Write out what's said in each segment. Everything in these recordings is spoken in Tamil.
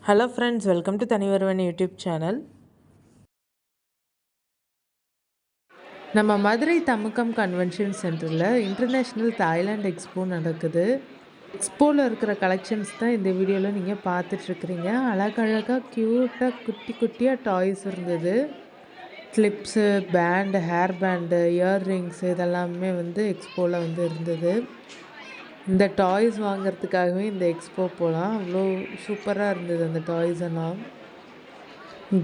Hello friends, welcome to Thanivarvan YouTube channel. நம்ம மதுரை தமுக்கம் கன்வென்ஷன் சென்டரில் இன்டர்நேஷ்னல் தாய்லாண்ட் எக்ஸ்போ நடக்குது. எக்ஸ்போவில் இருக்கிற கலெக்ஷன்ஸ் தான் இந்த வீடியோவில் நீங்கள் பார்த்துட்ருக்குறீங்க. அழகழகாக க்யூட்டாக குட்டி குட்டியாக டாய்ஸ் இருந்தது. Clips, band, hair band, earrings இதெல்லாமே எக்ஸ்போவில் இருந்தது. இந்த டாய்ஸ் வாங்கிறதுக்காகவே இந்த எக்ஸ்போ போகலாம். அவ்வளோ சூப்பராக இருந்தது அந்த டாய்ஸ் எல்லாம்.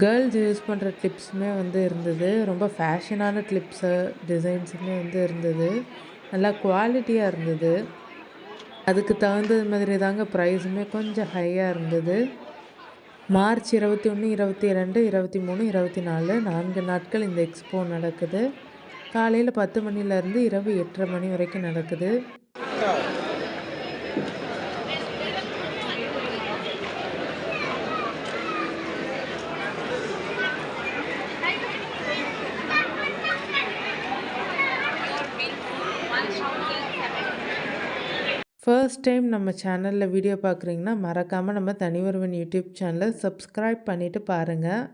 கேர்ள்ஸ் யூஸ் பண்ணுற கிளிப்ஸுமே இருந்தது. ரொம்ப ஃபேஷனான கிளிப்ஸு டிசைன்ஸுமே இருந்தது. நல்லா குவாலிட்டியாக இருந்தது. அதுக்கு தகுந்தது மாதிரி தாங்க ப்ரைஸுமே கொஞ்சம் ஹையாக இருந்தது. மார்ச் 21, 22, 23, 24 4 நாட்கள் இந்த எக்ஸ்போ நடக்குது. காலையில் 10 மணிலேருந்து இரவு 8:30 மணி வரைக்கும் நடக்குது. ஃபர்ஸ்ட் டைம் நம்ம சேனலில் வீடியோ பார்க்குறீங்கன்னா மறக்காமல் நம்ம தனிவருவன் யூடியூப் சேனலை சப்ஸ்கிரைப் பண்ணிவிட்டு பாருங்கள்.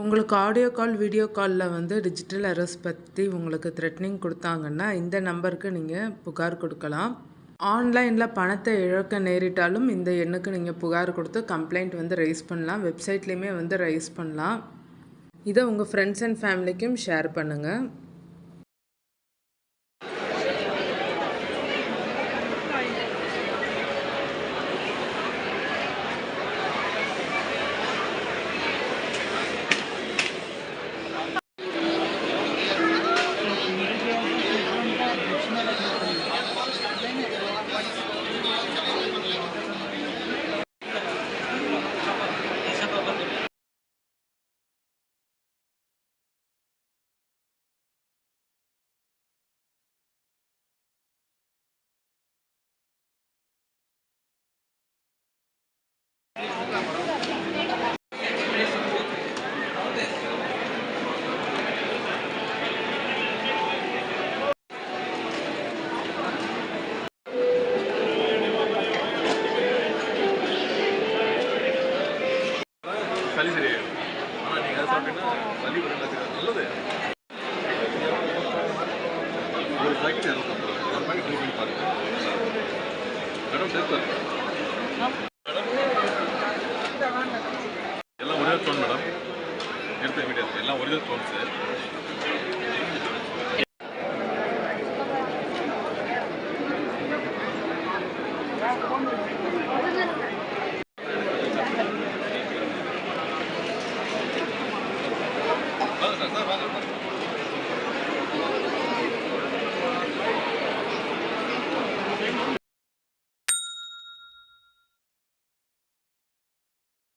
உங்களுக்கு ஆடியோ கால், வீடியோ காலில் டிஜிட்டல் அரெஸ்ட் பற்றி உங்களுக்கு த்ரெட்னிங் கொடுத்தாங்கன்னா இந்த நம்பருக்கு நீங்கள் புகார் கொடுக்கலாம். ஆன்லைனில் பணத்தை இழக்க நேரிட்டாலும் இந்த எண்ணுக்கு நீங்கள் புகார் கொடுத்து கம்ப்ளைண்ட் ரைஸ் பண்ணலாம். வெப்சைட்லேயுமே ரைஸ் பண்ணலாம். இதை உங்கள் ஃப்ரெண்ட்ஸ் அண்ட் ஃபேமிலிக்கும் ஷேர் பண்ணுங்கள். சளி சரியாயிடும். ஆனால் நீங்கள் அதை சாப்பிட்டீங்கன்னா சளி வரலாச்சுக்காது நல்லது. ஒரு பாக்கெட் 250 ரூபா. ஒரு பாக்கெட் ட்ரை பண்ணி பாருங்கள். மேடம் டேஸ்ட் பாருங்க. எல்லாம் ஒரே ஸ்டோன் மேடம். எடுத்து வீடியோ எல்லாம் ஒரே ஸ்டோன்ஸு.